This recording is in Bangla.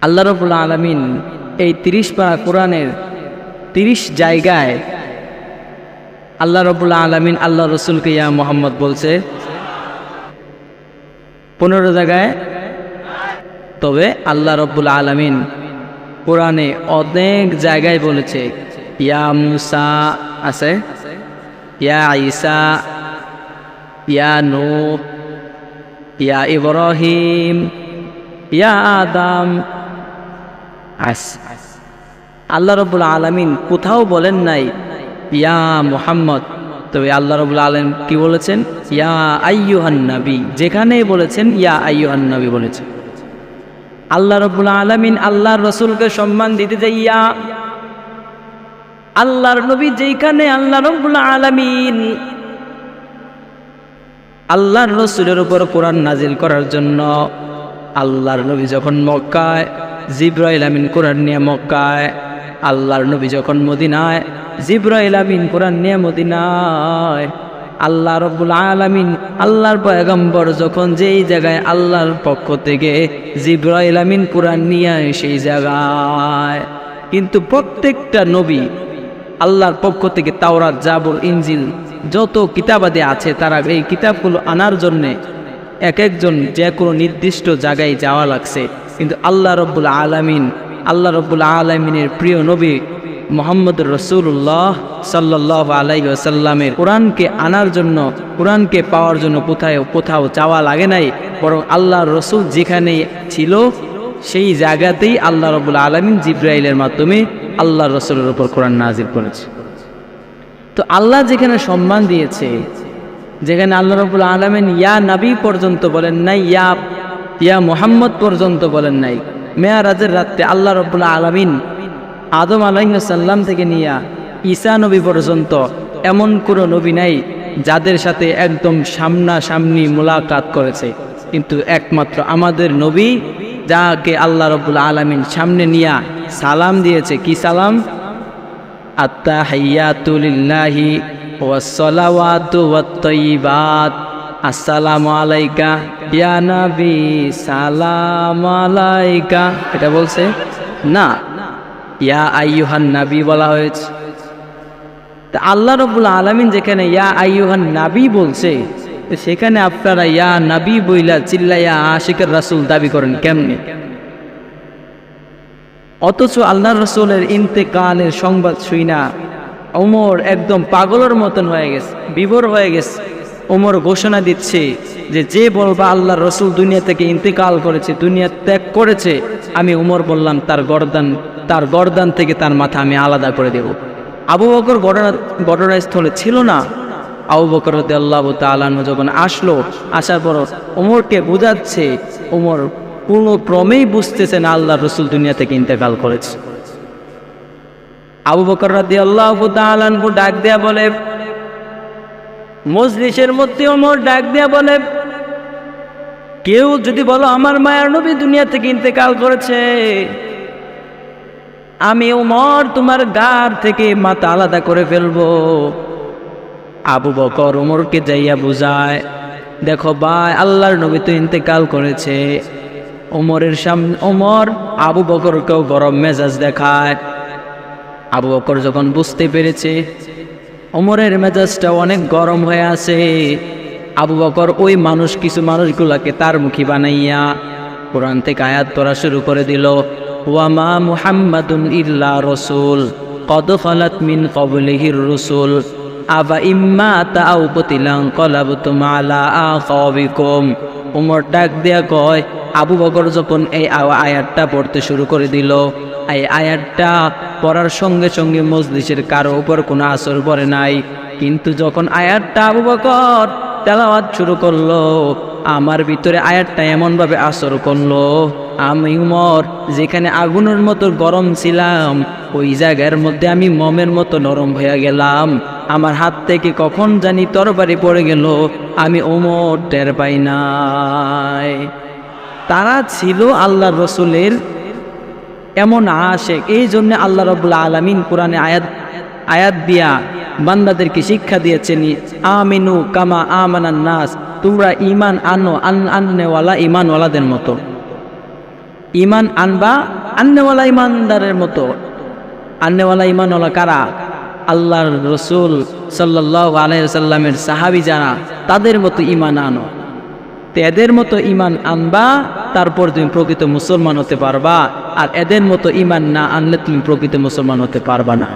আল্লাহ রাব্বুল আলামিন এই 30 পারা কোরআনের 30 জায়গায় আল্লাহ রাব্বুল আলামিন আল্লাহ রসুলকে ইয়া মুহাম্মদ বলছে, 15 জায়গায়। তবে আল্লাহ রাব্বুল আলামিন কোরআনে অনেক জায়গায় বলেছে ইয়া মুসা আছে, ইয়া ঈসা, ইয়া নূহ, ইয়া ইব্রাহিম, ইয়া আদম। আল্লাহ রাব্বুল আলামিন কোথাও বলেন নাই ইয়া মুহাম্মদ। তবে আল্লাহ রাব্বুল আলামিন কি বলেছেন? ইয়া আইয়ুহান নবী। যেখানেই বলেছেন ইয়া আইয়ুহান নবী বলেছেন। আল্লাহ রাব্বুল আলামিন আল্লাহর রাসূলকে সম্মান দিতে যাইয়া আল্লাহর নবী যেখানে আল্লাহ রাব্বুল আলামিন আল্লাহর রাসূলের উপর কোরআন নাজিল করার জন্য আল্লাহর নবী যখন মক্কায়, জিবরাইল আমিন কোরআন নিয়ে মক্কায়, আল্লাহর নবী যখন মদিনায়, জিবরাইল আমিন কোরআন নিয়ে মদিনায়, আল্লাহ রাব্বুল আলামিন আল্লাহর পয়গম্বর যখন যেই জায়গায় আল্লাহর পক্ষ থেকে জিবরাইল আমিন কোরআন নিয়ে সেই জায়গায়। কিন্তু প্রত্যেকটা নবী আল্লাহর পক্ষ থেকে তাওরাত, জাবুর, ইনজিল যত কিতাবাদি আছে তারা এই কিতাবগুলো আনার জন্যে এক একজন যে কোনো নির্দিষ্ট জায়গায় যাওয়া লাগছে। কিন্তু আল্লাহ রাব্বুল আলামিনের প্রিয় নবী মুহাম্মদুর রাসূলুল্লাহ সাল্লাল্লাহু আলাইহি ওয়াসাল্লামের কোরআনকে আনার জন্য, কোরআনকে পাওয়ার জন্য কোথাও যাওয়া লাগে নাই, বরং আল্লাহর রাসূল যেখানে ছিল সেই জায়গাতেই আল্লাহ রাব্বুল আলামিন জিবরাইলের মাধ্যমে আল্লাহর রাসূলের উপর কোরআন নাজিল করেছে। তো আল্লাহ যেখানে সম্মান দিয়েছে, যেখানে আল্লাহ রাব্বুল আলামিন ইয়া নবী পর্যন্ত বলেন নাই, ইয়া মুহাম্মদ পর্যন্ত বলেন নাই। মেয়ারাজের রাতে আল্লাহ রাব্বুল আলামিন আদম আলাইহিস সালাম থেকে নিয়ে ঈসা নবী পর্যন্ত এমন কোনো নবী নাই যাদের সাথে একদম সামনাসামনি মুলাকাত করেছে। কিন্তু একমাত্র আমাদের নবী, যাকে আল্লাহ রাব্বুল আলামিন সামনে নিয়ে সালাম দিয়েছে। কি সালাম? আত্তাহিয়াতু লিল্লাহি ওয়াসসালাওয়াতু ওয়াত-তাইয়্যিবাত, আসসালামু আলাইকা ইয়া নবী, সালাম আলাইকা। এটা বলছে না, ইয়া আইয়ুহান নবী বলা হয়েছে। তা আল্লাহ রাব্বুল আলামিন যেখানে ইয়া আইয়ুহান নবী বলছে, সেখানে আপনারা ইয়া নবী বইলা চিল্লাইয়া আশিকের রাসূল দাবি করেন কেমনে? অথচ আল্লাহ রাসূলের ইন্তেকালের সংবাদ শুইনা ওমর একদম পাগলের মতন হয়ে গেছে, বিভোর হয়ে গেছে। ওমর ঘোষণা দিচ্ছে যে বলবা আল্লাহর রাসূল দুনিয়া থেকে ইন্তেকাল করেছে, দুনিয়া ত্যাগ করেছে, আমি ওমর বললাম তার গর্দান থেকে তার মাথা আমি আলাদা করে দেব। আবু বকর ঘটনাস্থলে ছিল না। আবু বকর রাদিয়াল্লাহু তাআলা আনহু যখন আসার পর ওমরকে বোঝাচ্ছে, ওমর কোনো ক্রমেই বুঝতেছে না আল্লাহর রাসূল দুনিয়া থেকে ইন্তেকাল করেছে। আবু বকর রাদিয়াল্লাহু তাআলা আনহু ডাক দেয়া বলে, মজলিসের মধ্যে ওমর ডাক দেয়া বলে, কেউ যদি বলো আমার মায়ার নবী দুনিয়া থেকে ইন্তেকাল করেছে, আমি ওমর তোমার গার থেকে মাথা আলাদা করে ফেলবো। আবু বকর ওমরকে যাইয়া বুঝায়, দেখো ভাই, আল্লাহর নবী তো ইন্তেকাল করেছে। ওমরের সামনে ওমর আবু বকরকেও গরম মেজাজ দেখায়। আবু বকর যখন বুঝতে পেরেছে ওমরের মেজাজটা অনেক গরম হয়ে আছে, আবু বকর ওই কিছু মানুষগুলাকে তার মুখী বানাইয়া কোরআন থেকে আয়াত পড়া শুরু করে দিল। ওয়ামা মুহাম্মাদুন ইল্লা রাসূল কদ খালাত মিন ক্বাবলিহির রাসূল আবা ইম্মা তাআউ কুতিলান ক্বালাবতুম আলা আকাবিকুম। ওমর ডাক দেয়া কয়, আবু বকর যখন এই আয়াতটা পড়তে শুরু করে দিল, এই আয়াতটা পড়ার সঙ্গে সঙ্গে মজলিসের কারো উপর কোনো আসর পড়ে নাই। কিন্তু যখন আয়াতটা আবু বকর তেলাওয়াত শুরু করলো, আমার ভিতরে আয়াতটা এমনভাবে আসর করলো, আমি উমর যেখানে আগুনের মতো গরম ছিলাম, ওই জায়গার মধ্যে আমি মোমের মতো নরম হয়ে গেলাম। আমার হাত থেকে কখন জানি তরবারি পড়ে গেল, আমি ওমর টের পাই নাই। তারা ছিল আল্লাহর রাসূলের এমন আশিক। এই জন্য আল্লাহ রাব্বুল আলামিন কোরআনে আয়াত দিয়া বান্দাদেরকে শিক্ষা দিয়েছেন, আমিনু কামা আমানান নাস, তোমরা ঈমান আনো আননেওয়ালা ঈমানওয়ালাদের মতো। ইমান আনবা আন্নেওয়ালা ইমানদারের মতো। আন্নেওয়ালা ইমানওয়ালা কারা? আল্লাহর রসুল সাল্লাল্লাহু আলাইহি ওয়াসাল্লামের সাহাবী যারা, তাদের মতো ইমান আনো। তো এদের মতো ইমান আনবা, তারপর তুমি প্রকৃত মুসলমান হতে পারবা। আর এদের মতো ইমান না আনলে তুমি প্রকৃত মুসলমান হতে পারবা না।